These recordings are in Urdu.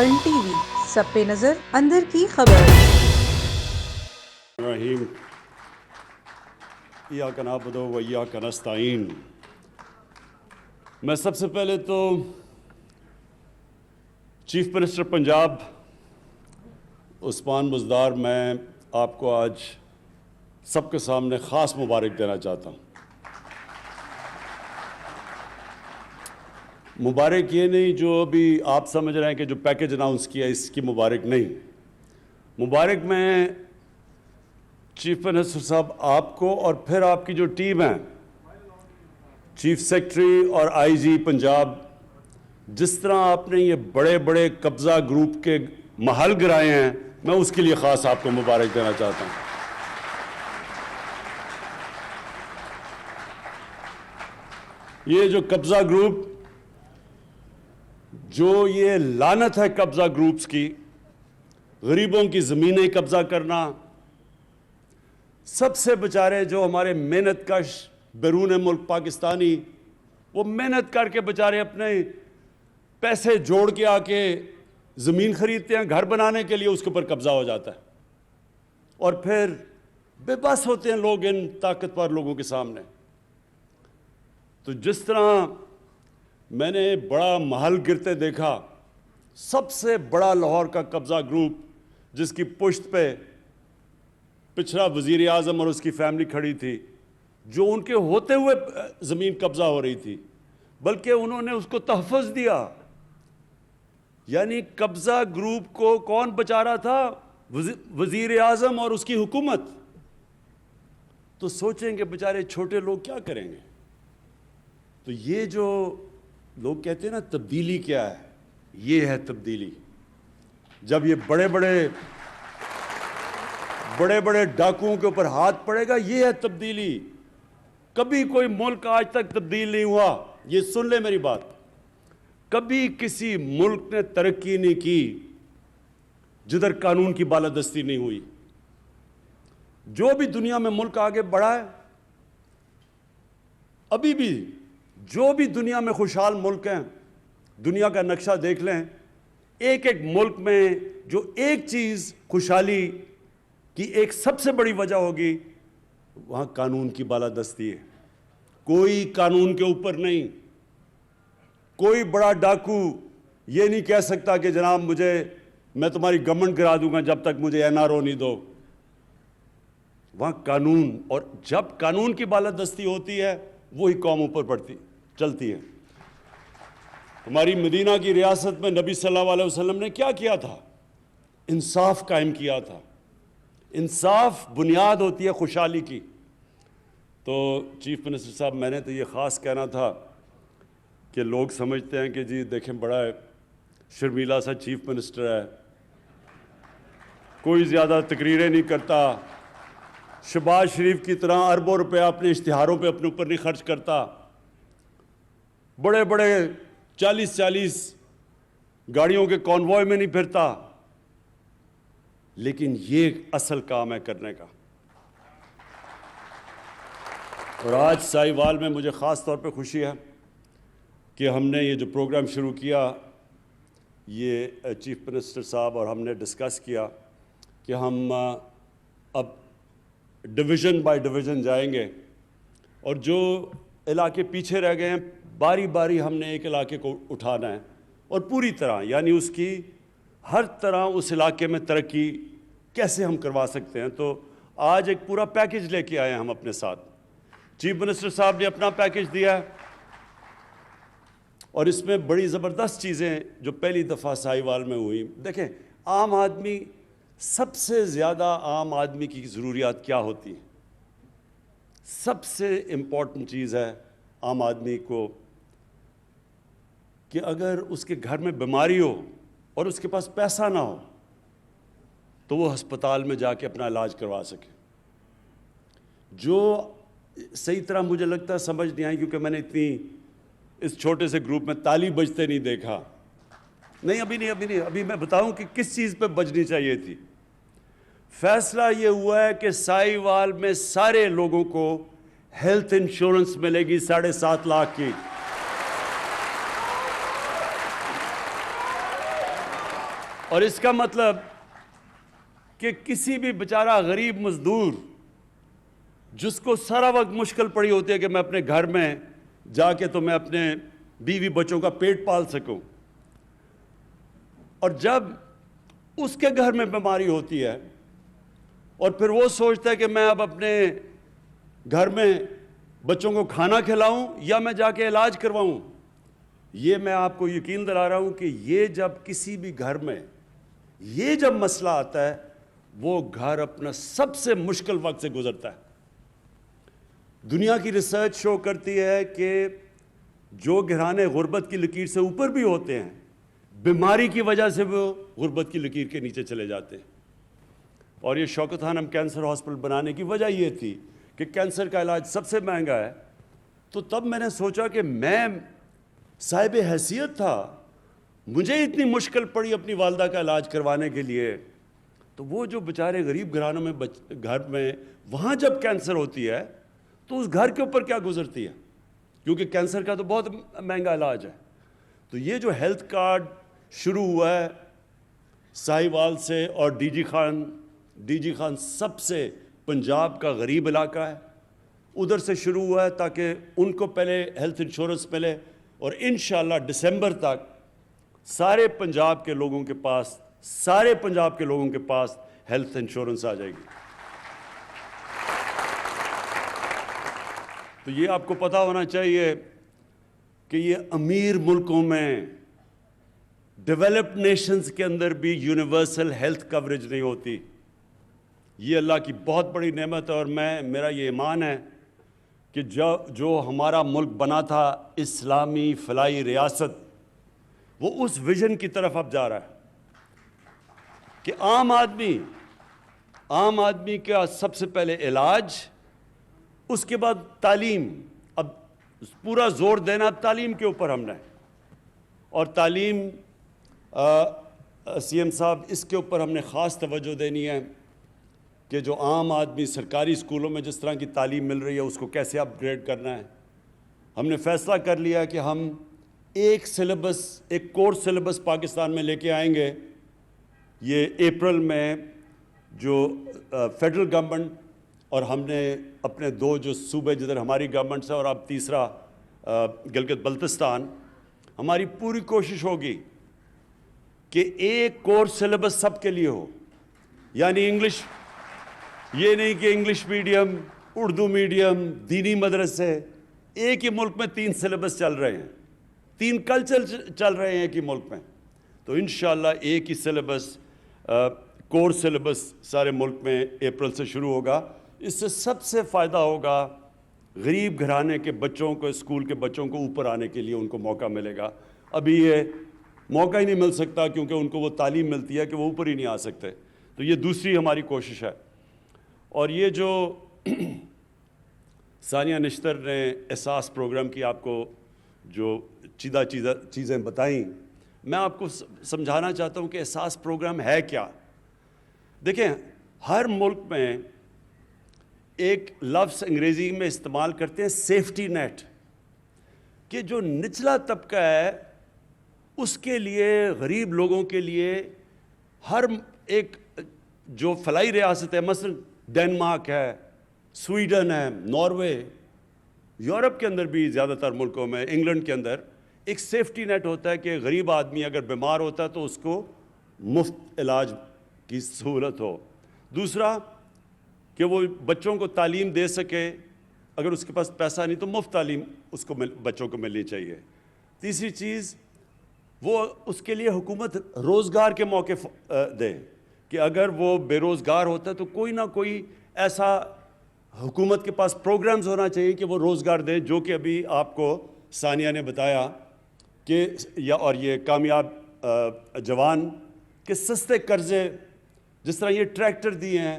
ورلڈ ٹی وی، سب پہ نظر، اندر کی خبر۔ رحیم ایاک نعبد و ایاک نستعین۔ میں سب سے پہلے تو چیف منسٹر پنجاب عثمان بزدار میں آپ کو آج سب کے سامنے خاص مبارک دینا چاہتا ہوں۔ مبارک یہ نہیں جو ابھی آپ سمجھ رہے ہیں کہ جو پیکج اناؤنس کیا اس کی مبارک نہیں، مبارک میں چیف منسٹر صاحب آپ کو اور پھر آپ کی جو ٹیم ہے، چیف سیکرٹری اور آئی جی پنجاب، جس طرح آپ نے یہ بڑے بڑے قبضہ گروپ کے محل گرائے ہیں، میں اس کے لیے خاص آپ کو مبارک دینا چاہتا ہوں۔ یہ جو قبضہ گروپ، جو یہ لعنت ہے قبضہ گروپس کی، غریبوں کی زمینیں قبضہ کرنا، سب سے بچارے جو ہمارے محنت کش بیرون ملک پاکستانی، وہ محنت کر کے بچارے اپنے پیسے جوڑ کے آ کے زمین خریدتے ہیں گھر بنانے کے لیے، اس کے اوپر قبضہ ہو جاتا ہے اور پھر بے بس ہوتے ہیں لوگ ان طاقتور لوگوں کے سامنے۔ تو جس طرح میں نے بڑا محل گرتے دیکھا، سب سے بڑا لاہور کا قبضہ گروپ جس کی پشت پہ پچھلا وزیر اعظم اور اس کی فیملی کھڑی تھی، جو ان کے ہوتے ہوئے زمین قبضہ ہو رہی تھی، بلکہ انہوں نے اس کو تحفظ دیا۔ یعنی قبضہ گروپ کو کون بچا رہا تھا؟ وزیر اعظم اور اس کی حکومت۔ تو سوچیں کہ بیچارے چھوٹے لوگ کیا کریں گے۔ تو یہ جو لوگ کہتے ہیں نا تبدیلی کیا ہے، یہ ہے تبدیلی۔ جب یہ بڑے بڑے ڈاکوؤں کے اوپر ہاتھ پڑے گا، یہ ہے تبدیلی۔ کبھی کوئی ملک آج تک تبدیل نہیں ہوا، یہ سن لے میری بات۔ کبھی کسی ملک نے ترقی نہیں کی جدھر قانون کی بالادستی نہیں ہوئی۔ جو بھی دنیا میں ملک آگے بڑھا ہے، ابھی بھی جو بھی دنیا میں خوشحال ملک ہیں، دنیا کا نقشہ دیکھ لیں، ایک ایک ملک میں جو ایک چیز خوشحالی کی ایک سب سے بڑی وجہ ہوگی، وہاں قانون کی بالادستی ہے۔ کوئی قانون کے اوپر نہیں۔ کوئی بڑا ڈاکو یہ نہیں کہہ سکتا کہ جناب میں تمہاری گورنمنٹ گرا دوں گا جب تک مجھے این آر او نہیں دو۔ وہاں قانون، اور جب قانون کی بالادستی ہوتی ہے وہی قوم اوپر چلتی ہے۔ ہماری مدینہ کی ریاست میں نبی صلی اللہ علیہ وسلم نے کیا کیا تھا؟ انصاف قائم کیا تھا۔ انصاف بنیاد ہوتی ہے خوشحالی کی۔ تو چیف منسٹر صاحب، میں نے تو یہ خاص کہنا تھا کہ لوگ سمجھتے ہیں کہ جی دیکھیں بڑا شرمیلا سا چیف منسٹر ہے، کوئی زیادہ تقریریں نہیں کرتا، شہباز شریف کی طرح اربوں روپے اپنے اشتہاروں پہ اپنے اوپر نہیں خرچ کرتا، بڑے 40 گاڑیوں کے کانوائے میں نہیں پھرتا۔ لیکن یہ اصل کام ہے کرنے کا۔ اور آج ساہیوال میں مجھے خاص طور پہ خوشی ہے کہ ہم نے یہ جو پروگرام شروع کیا، یہ چیف منسٹر صاحب اور ہم نے ڈسکس کیا کہ ہم اب ڈویژن بائی ڈویژن جائیں گے، اور جو علاقے پیچھے رہ گئے ہیں باری باری ہم نے ایک علاقے کو اٹھانا ہے اور پوری طرح، یعنی اس کی ہر طرح اس علاقے میں ترقی کیسے ہم کروا سکتے ہیں۔ تو آج ایک پورا پیکج لے کے آئے ہیں ہم اپنے ساتھ۔ چیف منسٹر صاحب نے اپنا پیکج دیا ہے، اور اس میں بڑی زبردست چیزیں جو پہلی دفعہ ساہیوال میں ہوئی۔ دیکھیں، عام آدمی، سب سے زیادہ عام آدمی کی ضروریات کیا ہوتی ہیں؟ سب سے امپورٹنٹ چیز ہے عام آدمی کو کہ اگر اس کے گھر میں بیماری ہو اور اس کے پاس پیسہ نہ ہو تو وہ ہسپتال میں جا کے اپنا علاج کروا سکے۔ جو صحیح طرح مجھے لگتا ہے سمجھ نہیں آئی، کیونکہ میں نے اتنی اس چھوٹے سے گروپ میں تالی بجتے نہیں دیکھا۔ ابھی میں بتاؤں کہ کس چیز پہ بجنی چاہیے تھی۔ فیصلہ یہ ہوا ہے کہ ساہیوال میں سارے لوگوں کو ہیلتھ انشورنس ملے گی 7.5 لاکھ کی۔ اور اس کا مطلب کہ کسی بھی بیچارہ غریب مزدور جس کو سارا وقت مشکل پڑی ہوتی ہے کہ میں اپنے گھر میں جا کے تو میں اپنے بیوی بچوں کا پیٹ پال سکوں، اور جب اس کے گھر میں بیماری ہوتی ہے اور پھر وہ سوچتا ہے کہ میں اب اپنے گھر میں بچوں کو کھانا کھلاؤں یا میں جا کے علاج کرواؤں، یہ میں آپ کو یقین دلا رہا ہوں کہ یہ جب کسی بھی گھر میں یہ جب مسئلہ آتا ہے وہ گھر اپنا سب سے مشکل وقت سے گزرتا ہے۔ دنیا کی ریسرچ شو کرتی ہے کہ جو گھرانے غربت کی لکیر سے اوپر بھی ہوتے ہیں، بیماری کی وجہ سے وہ غربت کی لکیر کے نیچے چلے جاتے ہیں۔ اور یہ شوکت خانم کینسر ہاسپٹل بنانے کی وجہ یہ تھی کہ کینسر کا علاج سب سے مہنگا ہے، تو تب میں نے سوچا کہ میں صاحب حیثیت تھا، مجھے اتنی مشکل پڑی اپنی والدہ کا علاج کروانے کے لیے، تو وہ جو بیچارے غریب گھرانوں میں گھر میں وہاں جب کینسر ہوتی ہے تو اس گھر کے اوپر کیا گزرتی ہے، کیونکہ کینسر کا تو بہت مہنگا علاج ہے۔ تو یہ جو ہیلتھ کارڈ شروع ہوا ہے ساہیوال سے، اور ڈی جی خان سب سے پنجاب کا غریب علاقہ ہے، ادھر سے شروع ہوا ہے تاکہ ان کو پہلے ہیلتھ انشورنس ملے، اور انشاءاللہ دسمبر تک سارے پنجاب کے لوگوں کے پاس ہیلتھ انشورنس آ جائے گی۔ تو یہ آپ کو پتہ ہونا چاہیے کہ یہ امیر ملکوں میں، ڈیولپڈ نیشنز کے اندر بھی یونیورسل ہیلتھ کوریج نہیں ہوتی۔ یہ اللہ کی بہت بڑی نعمت ہے، اور میرا یہ ایمان ہے کہ جو ہمارا ملک بنا تھا اسلامی فلاحی ریاست، وہ اس ویژن کی طرف اب جا رہا ہے کہ عام آدمی کا سب سے پہلے علاج، اس کے بعد تعلیم۔ اب پورا زور دینا اب تعلیم کے اوپر ہم نے، اور تعلیم سی ایم صاحب اس کے اوپر ہم نے خاص توجہ دینی ہے کہ جو عام آدمی سرکاری اسکولوں میں جس طرح کی تعلیم مل رہی ہے اس کو کیسے اپ گریڈ کرنا ہے۔ ہم نے فیصلہ کر لیا کہ ہم ایک کورس سلیبس پاکستان میں لے کے آئیں گے۔ یہ اپریل میں جو فیڈرل گورنمنٹ اور ہم نے اپنے دو جو صوبے جدھر ہماری گورنمنٹ ہے اور اب تیسرا گلگت بلتستان، ہماری پوری کوشش ہوگی کہ ایک کورس سلیبس سب کے لیے ہو، یعنی انگلش، یہ نہیں کہ انگلش میڈیم، اردو میڈیم، دینی مدرسے، ایک ہی ملک میں 3 سلیبس چل رہے ہیں، 3 کلچر چل رہے ہیں ایک ہی ملک میں، تو انشاءاللہ ایک ہی سلیبس، کورس سلیبس سارے ملک میں اپریل سے شروع ہوگا۔ اس سے سب سے فائدہ ہوگا غریب گھرانے کے بچوں کو، اسکول کے بچوں کو اوپر آنے کے لیے ان کو موقع ملے گا۔ ابھی یہ موقع ہی نہیں مل سکتا کیونکہ ان کو وہ تعلیم ملتی ہے کہ وہ اوپر ہی نہیں آ سکتے، تو یہ دوسری ہماری کوشش ہے۔ اور یہ جو ثانیہ نشتر نے احساس پروگرام کی آپ کو جو چیزیں بتائیں، میں آپ کو سمجھانا چاہتا ہوں کہ احساس پروگرام ہے کیا۔ دیکھیں، ہر ملک میں ایک لفظ انگریزی میں استعمال کرتے ہیں سیفٹی نیٹ، کہ جو نچلا طبقہ ہے اس کے لیے، غریب لوگوں کے لیے، ہر ایک جو فلاحی ریاست ہے، مثلا ڈنمارک ہے، سویڈن ہے، ناروے، یورپ کے اندر بھی زیادہ تر ملکوں میں، انگلینڈ کے اندر ایک سیفٹی نیٹ ہوتا ہے کہ غریب آدمی اگر بیمار ہوتا ہے تو اس کو مفت علاج کی سہولت ہو۔ دوسرا کہ وہ بچوں کو تعلیم دے سکے، اگر اس کے پاس پیسہ نہیں تو مفت تعلیم اس کو بچوں کو ملنی چاہیے۔ تیسری چیز، وہ اس کے لیے حکومت روزگار کے موقع دے کہ اگر وہ بے روزگار ہوتا ہے تو کوئی نہ کوئی ایسا حکومت کے پاس پروگرامز ہونا چاہیے کہ وہ روزگار دے، جو کہ ابھی آپ کو ثانیہ نے بتایا کہ اور یہ کامیاب جوان کے سستے قرضے، جس طرح یہ ٹریکٹر دیے ہیں،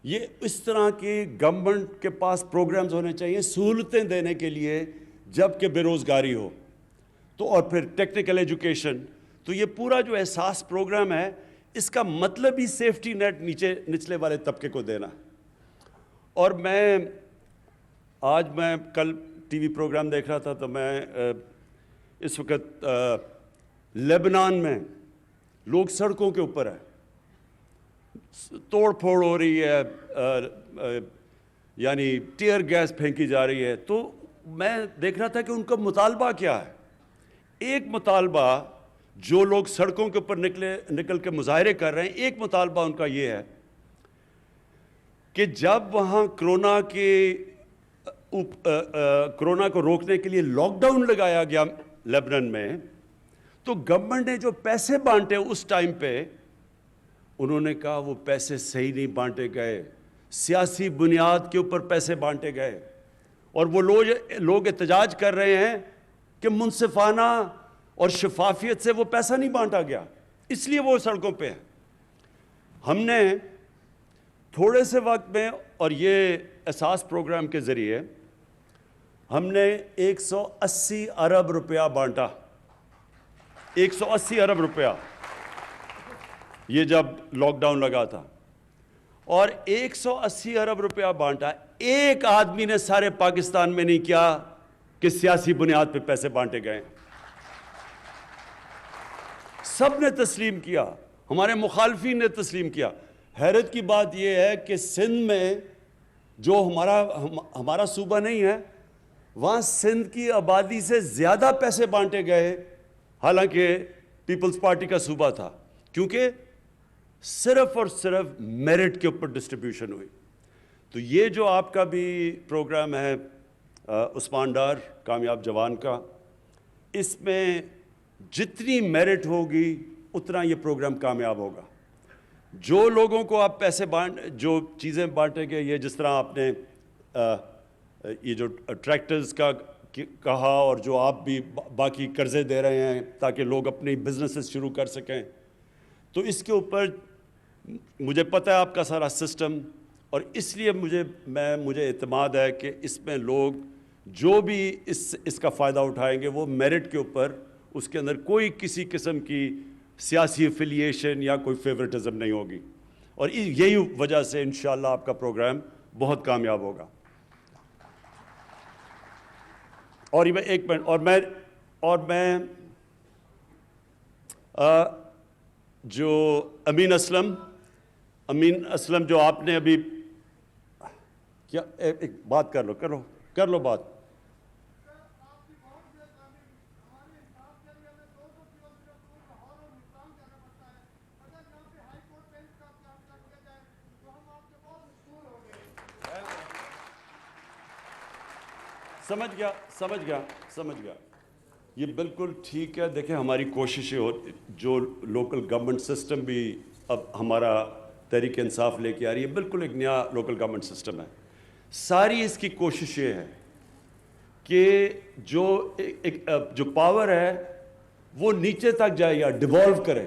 یہ اس طرح کی گورنمنٹ کے پاس پروگرامز ہونے چاہیے سہولتیں دینے کے لیے جب کہ بے روزگاری ہو۔ تو اور پھر ٹیکنیکل ایجوکیشن، تو یہ پورا جو احساس پروگرام ہے اس کا مطلب ہی سیفٹی نیٹ نچلے والے طبقے کو دینا۔ اور آج میں کل ٹی وی پروگرام دیکھ رہا تھا تو میں اس وقت لبنان میں لوگ سڑکوں کے اوپر ہیں، توڑ پھوڑ ہو رہی ہے، یعنی ٹیئر گیس پھینکی جا رہی ہے. تو میں دیکھ رہا تھا کہ ان کا مطالبہ کیا ہے. ایک مطالبہ جو لوگ سڑکوں کے اوپر نکل کے مظاہرے کر رہے ہیں، ایک مطالبہ ان کا یہ ہے کہ جب وہاں کرونا کو روکنے کے لیے لاک ڈاؤن لگایا گیا لیبنان میں، تو گورنمنٹ نے جو پیسے بانٹے اس ٹائم پہ، انہوں نے کہا وہ پیسے صحیح نہیں بانٹے گئے، سیاسی بنیاد کے اوپر پیسے بانٹے گئے. اور وہ لوگ احتجاج کر رہے ہیں کہ منصفانہ اور شفافیت سے وہ پیسہ نہیں بانٹا گیا، اس لیے وہ سڑکوں پہ ہیں. ہم نے تھوڑے سے وقت میں اور یہ احساس پروگرام کے ذریعے ہم نے 180 ارب روپیہ بانٹا. 180 ارب روپیہ یہ جب لاک ڈاؤن لگا تھا، اور 180 ارب روپیہ بانٹا. ایک آدمی نے سارے پاکستان میں نہیں کیا کہ سیاسی بنیاد پہ پیسے بانٹے گئے. سب نے تسلیم کیا، ہمارے مخالفین نے تسلیم کیا. حیرت کی بات یہ ہے کہ سندھ میں جو ہمارا صوبہ نہیں ہے، وہاں سندھ کی آبادی سے زیادہ پیسے بانٹے گئے، حالانکہ پیپلز پارٹی کا صوبہ تھا، کیونکہ صرف اور صرف میرٹ کے اوپر ڈسٹریبیوشن ہوئی. تو یہ جو آپ کا بھی پروگرام ہے عثمان ڈار کامیاب جوان کا، اس میں جتنی میرٹ ہوگی اتنا یہ پروگرام کامیاب ہوگا. جو لوگوں کو آپ پیسے جو چیزیں بانٹیں گے، یہ جس طرح آپ نے یہ جو ٹریکٹرز کا کہا، اور جو آپ بھی باقی قرضے دے رہے ہیں تاکہ لوگ اپنی بزنسز شروع کر سکیں، تو اس کے اوپر مجھے پتہ ہے آپ کا سارا سسٹم، اور اس لیے مجھے اعتماد ہے کہ اس میں لوگ جو بھی اس کا فائدہ اٹھائیں گے وہ میرٹ کے اوپر، اس کے اندر کوئی کسی قسم کی سیاسی افیلیشن یا کوئی فیورٹزم نہیں ہوگی. اور یہی وجہ سے انشاءاللہ آپ کا پروگرام بہت کامیاب ہوگا. اور یہ ایک منٹ اور میں جو امین اسلم جو آپ نے ابھی کیا، ایک بات کر لو بات. سمجھ گیا. یہ بالکل ٹھیک ہے. دیکھیں ہماری کوششیں جو لوکل گورنمنٹ سسٹم بھی اب ہمارا تحریک انصاف لے کے آ رہی ہے، بالکل ایک نیا لوکل گورنمنٹ سسٹم ہے. ساری اس کی کوشش یہ ہے کہ جو پاور ہے وہ نیچے تک جائے یا ڈیوالو کرے.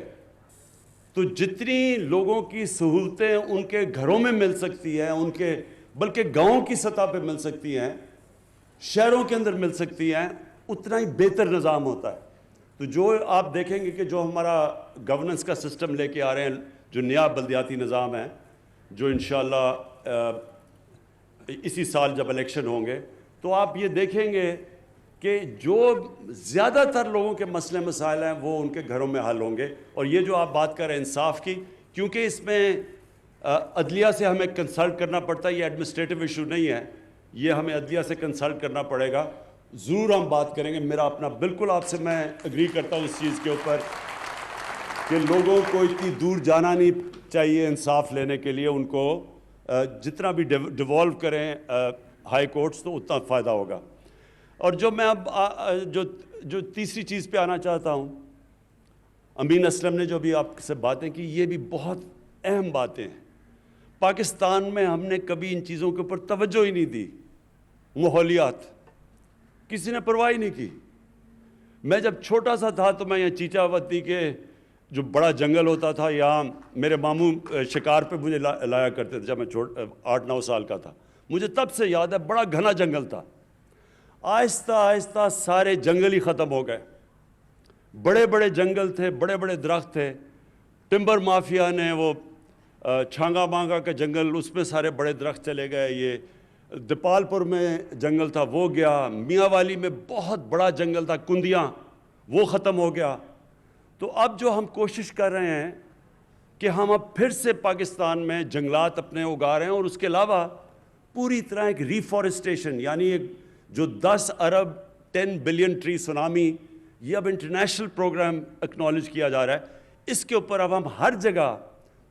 تو جتنی لوگوں کی سہولتیں ان کے گھروں میں مل سکتی ہیں، ان کے بلکہ گاؤں کی سطح پہ مل سکتی ہیں، شہروں کے اندر مل سکتی ہیں، اتنا ہی بہتر نظام ہوتا ہے. تو جو آپ دیکھیں گے کہ جو ہمارا گورننس کا سسٹم لے کے آ رہے ہیں، جو نیا بلدیاتی نظام ہے، جو انشاءاللہ اسی سال جب الیکشن ہوں گے، تو آپ یہ دیکھیں گے کہ جو زیادہ تر لوگوں کے مسئلے مسائل ہیں وہ ان کے گھروں میں حل ہوں گے. اور یہ جو آپ بات کر رہے ہیں انصاف کی، کیونکہ اس میں عدلیہ سے ہمیں کنسلٹ کرنا پڑتا ہے، یہ ایڈمنسٹریٹو ایشو نہیں ہے، یہ ہمیں عدلیہ سے کنسلٹ کرنا پڑے گا. ضرور ہم بات کریں گے. میرا اپنا بالکل آپ سے میں اگری کرتا ہوں اس چیز کے اوپر کہ لوگوں کو اتنی دور جانا نہیں چاہیے انصاف لینے کے لیے. ان کو جتنا بھی ڈیوالو کریں ہائی کورٹس تو اتنا فائدہ ہوگا. اور جو میں اب جو تیسری چیز پہ آنا چاہتا ہوں، امین اسلم نے جو بھی آپ سے باتیں کی، یہ بھی بہت اہم باتیں ہیں. پاکستان میں ہم نے کبھی ان چیزوں کے اوپر توجہ ہی نہیں دی. ماحولیات کسی نے پرواہ ہی نہیں کی. میں جب چھوٹا سا تھا تو میں یہ چیچا وتی کے جو بڑا جنگل ہوتا تھا، یہاں میرے ماموں شکار پہ مجھے لایا کرتے تھے جب میں 8-9 سال کا تھا. مجھے تب سے یاد ہے بڑا گھنا جنگل تھا. آہستہ آہستہ سارے جنگل ہی ختم ہو گئے. بڑے بڑے جنگل تھے، بڑے بڑے درخت تھے. ٹمبر مافیا نے وہ چھانگا مانگا کا جنگل، اس میں سارے بڑے درخت چلے گئے. یہ دیپال پور میں جنگل تھا وہ گیا. میاں والی میں بہت بڑا جنگل تھا کندیاں، وہ ختم ہو گیا. تو اب جو ہم کوشش کر رہے ہیں کہ ہم اب پھر سے پاکستان میں جنگلات اپنے اگا رہے ہیں، اور اس کے علاوہ پوری طرح ایک ریفارسٹیشن، یعنی ایک جو 10 ارب 10 بلین ٹری سونامی، یہ اب انٹرنیشنل پروگرام اکنالج کیا جا رہا ہے۔ اس کے اوپر اب ہم ہر جگہ،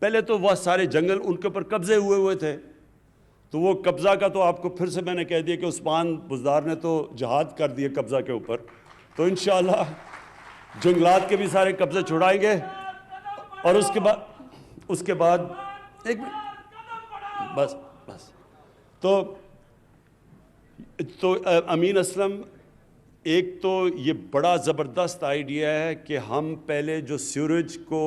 پہلے تو وہ سارے جنگل ان کے اوپر قبضے ہوئے تھے، تو وہ قبضہ کا تو آپ کو پھر سے میں نے کہہ دیا کہ عثمان بزدار نے تو جہاد کر دیے قبضہ کے اوپر، تو انشاءاللہ جنگلات کے بھی سارے قبضے چھڑائیں گے۔ اور اس کے بعد ایک بس تو امین اسلم، ایک تو یہ بڑا زبردست آئیڈیا ہے کہ ہم پہلے جو سیوریج کو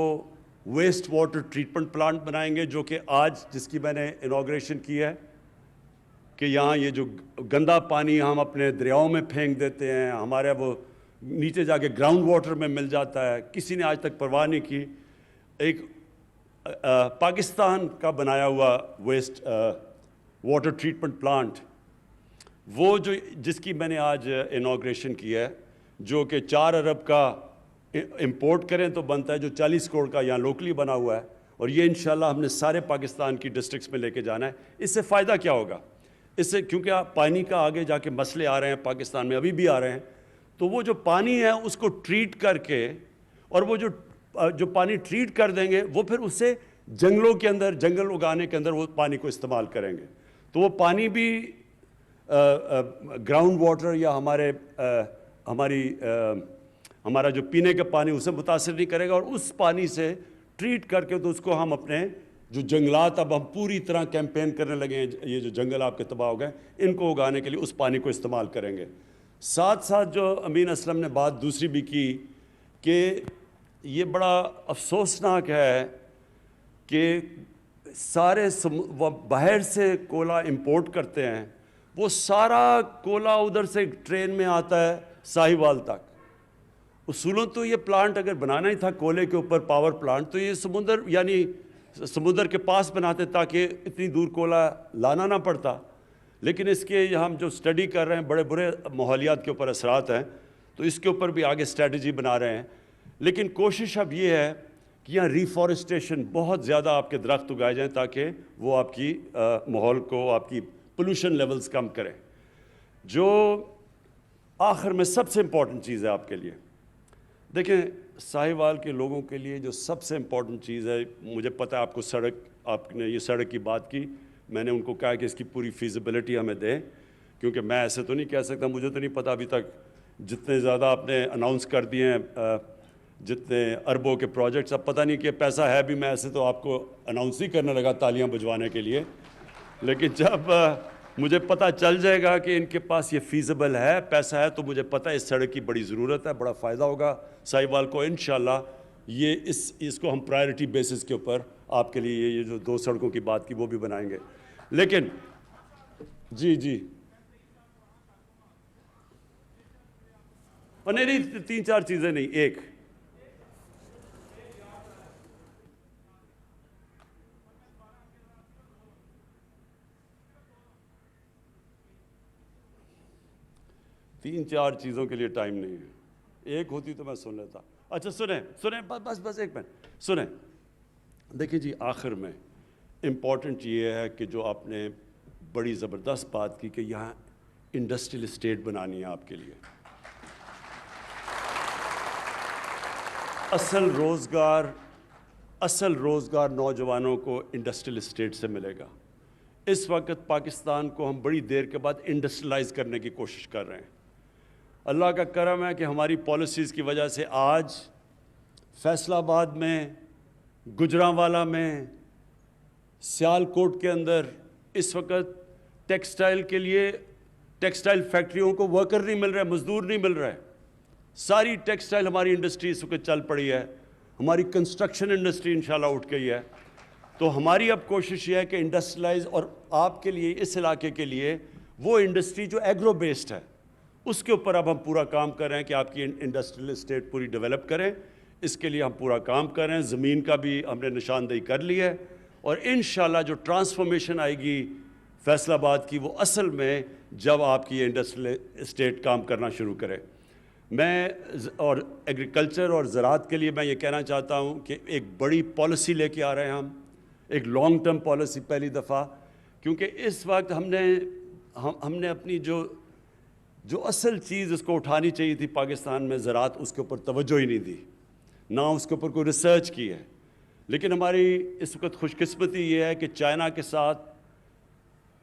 ویسٹ واٹر ٹریٹمنٹ پلانٹ بنائیں گے، جو کہ آج جس کی میں نے انوگریشن کی ہے، کہ یہاں یہ جو گندا پانی ہم اپنے دریاؤں میں پھینک دیتے ہیں، ہمارے وہ نیچے جا کے گراؤنڈ واٹر میں مل جاتا ہے، کسی نے آج تک پرواہ نہیں کی۔ ایک پاکستان کا بنایا ہوا ویسٹ واٹر ٹریٹمنٹ پلانٹ، وہ جو جس کی میں نے آج انوگریشن کی ہے، جو کہ 4 ارب کا امپورٹ کریں تو بنتا ہے، جو 40 کروڑ کا یہاں لوکلی بنا ہوا ہے، اور یہ انشاءاللہ ہم نے سارے پاکستان کی ڈسٹرکٹس میں لے کے جانا ہے۔ اس سے فائدہ کیا ہوگا؟ اس سے کیونکہ پانی کا آگے جا کے مسئلے آ رہے ہیں پاکستان میں، ابھی بھی آ رہے ہیں، تو وہ جو پانی ہے اس کو ٹریٹ کر کے، اور وہ جو پانی ٹریٹ کر دیں گے، وہ پھر اس سے جنگلوں کے اندر، جنگل اگانے کے اندر وہ پانی کو استعمال کریں گے، تو وہ پانی بھی گراؤنڈ واٹر یا ہمارا جو پینے کا پانی اسے متاثر نہیں کرے گا، اور اس پانی سے ٹریٹ کر کے تو اس کو ہم اپنے جو جنگلات، اب ہم پوری طرح کیمپین کرنے لگے ہیں، یہ جو جنگل آپ کے تباہ ہو گئے ان کو اگانے کے لیے اس پانی کو استعمال کریں گے۔ ساتھ ساتھ جو امین اسلم نے بات دوسری بھی کی کہ یہ بڑا افسوسناک ہے کہ سارے باہر سے کولا امپورٹ کرتے ہیں، وہ سارا کولا ادھر سے ٹرین میں آتا ہے ساہیوال تک۔ اصولوں تو یہ پلانٹ اگر بنانا ہی تھا کولے کے اوپر پاور پلانٹ، تو یہ سمندر کے پاس بناتے تاکہ اتنی دور کولا لانا نہ پڑتا، لیکن اس کے ہم جو سٹڈی کر رہے ہیں، بڑے برے ماحولیات کے اوپر اثرات ہیں، تو اس کے اوپر بھی آگے اسٹریٹجی بنا رہے ہیں۔ لیکن کوشش اب یہ ہے کہ یہاں ریفارسٹیشن بہت زیادہ آپ کے درخت اگائے جائیں تاکہ وہ آپ کی ماحول کو، آپ کی پولوشن لیولز کم کریں۔ جو آخر میں سب سے امپورٹنٹ چیز ہے آپ کے لیے، دیکھیں ساہیوال کے لوگوں کے لیے جو سب سے امپورٹنٹ چیز ہے، مجھے پتہ ہے آپ نے یہ سڑک کی بات کی، میں نے ان کو کہا کہ اس کی پوری فیزیبلٹی ہمیں دیں، کیونکہ میں ایسے تو نہیں کہہ سکتا، مجھے تو نہیں پتہ ابھی تک جتنے زیادہ آپ نے اناؤنس کر دیے ہیں، جتنے اربوں کے پروجیکٹس، اب پتہ نہیں کہ پیسہ ہے بھی، میں ایسے تو آپ کو اناؤنس ہی کرنے لگا تالیاں بجوانے کے لیے، لیکن جب مجھے پتہ چل جائے گا کہ ان کے پاس یہ فیزیبل ہے، پیسہ ہے، تو مجھے پتہ ہے اس سڑک کی بڑی ضرورت ہے، بڑا فائدہ ہوگا ساہیوال کو۔ انشاءاللہ یہ اس کو ہم پرائرٹی بیسس کے اوپر آپ کے لیے یہ جو 2 سڑکوں کی بات کی وہ بھی بنائیں گے۔ لیکن جی اور نہیں 3-4 چیزیں نہیں، ایک تین چار چیزوں کے لیے ٹائم نہیں ہے، ایک ہوتی تو میں سن لیتا۔ اچھا سنیں بس ایک منٹ سنیں۔ دیکھیں جی، آخر میں امپورٹنٹ یہ ہے کہ جو آپ نے بڑی زبردست بات کی کہ یہاں انڈسٹریل اسٹیٹ بنانی ہے آپ کے لیے۔ اصل روزگار نوجوانوں کو انڈسٹریل اسٹیٹ سے ملے گا۔ اس وقت پاکستان کو ہم بڑی دیر کے بعد انڈسٹریلائز کرنے کی کوشش کر رہے ہیں۔ اللہ کا کرم ہے کہ ہماری پالیسیز کی وجہ سے آج فیصل آباد میں، گجرانوالہ میں، سیالکوٹ کے اندر اس وقت ٹیکسٹائل کے لیے، ٹیکسٹائل فیکٹریوں کو ورکر نہیں مل رہے، مزدور نہیں مل رہے۔ ساری ٹیکسٹائل ہماری انڈسٹری اس وقت چل پڑی ہے، ہماری کنسٹرکشن انڈسٹری انشاءاللہ اٹھ گئی ہے۔ تو ہماری اب کوشش یہ ہے کہ انڈسٹریلائز، اور آپ کے لیے اس علاقے کے لیے وہ انڈسٹری جو ایگرو بیسڈ ہے اس کے اوپر اب ہم پورا کام کر رہے ہیں کہ آپ کی انڈسٹریل اسٹیٹ پوری ڈیولپ کریں۔ اس کے لیے ہم پورا کام کر رہے ہیں، زمین کا بھی ہم نے نشاندہی کر لی ہے، اور انشاءاللہ جو ٹرانسفارمیشن آئے گی فیصل آباد کی، وہ اصل میں جب آپ کی انڈسٹریل اسٹیٹ کام کرنا شروع کرے۔ میں اور ایگریکلچر اور زراعت کے لیے میں یہ کہنا چاہتا ہوں کہ ایک بڑی پالیسی لے کے آ رہے ہیں ہم، ایک لانگ ٹرم پالیسی پہلی دفعہ، کیونکہ اس وقت ہم نے اپنی جو اصل چیز اس کو اٹھانی چاہیے تھی پاکستان میں زراعت، اس کے اوپر توجہ ہی نہیں دی، نہ اس کے اوپر کوئی ریسرچ کی ہے. لیکن ہماری اس وقت خوش قسمتی یہ ہے کہ چائنا کے ساتھ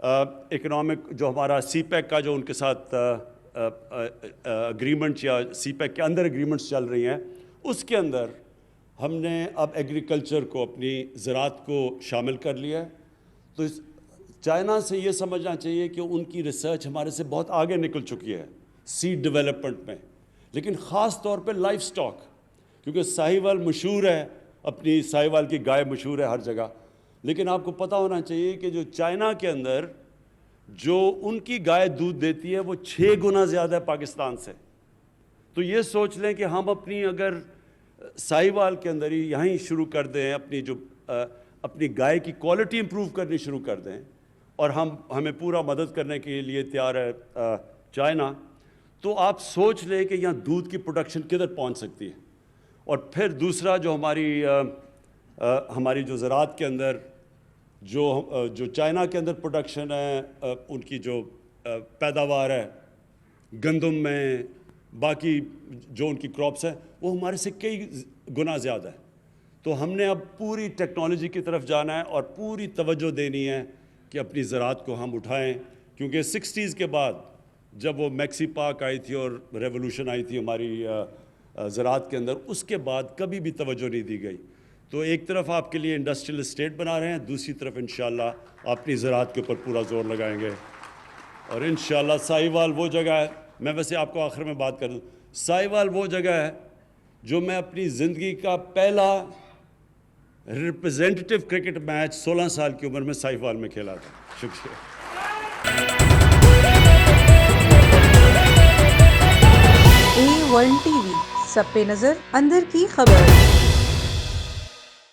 اکنامک جو ہمارا سی پیک کا جو ان کے ساتھ اگریمنٹ یا سی پیک کے اندر اگریمنٹس چل رہی ہیں، اس کے اندر ہم نے اب ایگریکلچر کو اپنی زراعت کو شامل کر لیا ہے. تو چائنا سے یہ سمجھنا چاہیے کہ ان کی ریسرچ ہمارے سے بہت آگے نکل چکی ہے سیڈ ڈیولپمنٹ میں، لیکن خاص طور پہ لائف سٹاک، کیونکہ ساہیوال مشہور ہے، اپنی ساہیوال کی گائے مشہور ہے ہر جگہ. لیکن آپ کو پتہ ہونا چاہیے کہ جو چائنا کے اندر جو ان کی گائے دودھ دیتی ہے وہ 6 گنا زیادہ ہے پاکستان سے. تو یہ سوچ لیں کہ ہم اپنی اگر ساہیوال کے اندر ہی یہیں شروع کر دیں، اپنی گائے کی کوالٹی امپروو کرنی شروع کر دیں، اور ہمیں پورا مدد کرنے کے لیے تیار ہے چائنا، تو آپ سوچ لیں کہ یہاں دودھ کی پروڈکشن کدھر پہنچ سکتی ہے. اور پھر دوسرا جو ہماری جو زراعت کے اندر جو چائنا کے اندر پروڈکشن ہے، ان کی جو پیداوار ہے گندم میں، باقی جو ان کی کراپس ہیں، وہ ہمارے سے کئی گنا زیادہ ہے. تو ہم نے اب پوری ٹیکنالوجی کی طرف جانا ہے اور پوری توجہ دینی ہے کہ اپنی زراعت کو ہم اٹھائیں، کیونکہ 60s کے بعد جب وہ میکسی پاک آئی تھی اور ریولوشن آئی تھی ہماری زراعت کے اندر، اس کے بعد کبھی بھی توجہ نہیں دی گئی. تو ایک طرف آپ کے لیے انڈسٹریل اسٹیٹ بنا رہے ہیں، دوسری طرف انشاءاللہ اپنی زراعت کے اوپر پورا زور لگائیں گے. اور انشاءاللہ ساہیوال وہ جگہ ہے، میں ویسے آپ کو آخر میں بات کر دوں، ساہیوال وہ جگہ ہے جو میں اپنی زندگی کا پہلا ریپرزینٹیٹیو کرکٹ میچ 16 سال کی عمر میں ساہیوال میں کھیلا تھا. شکریہ. A1 TV سب پہ نظر، اندر کی خبر.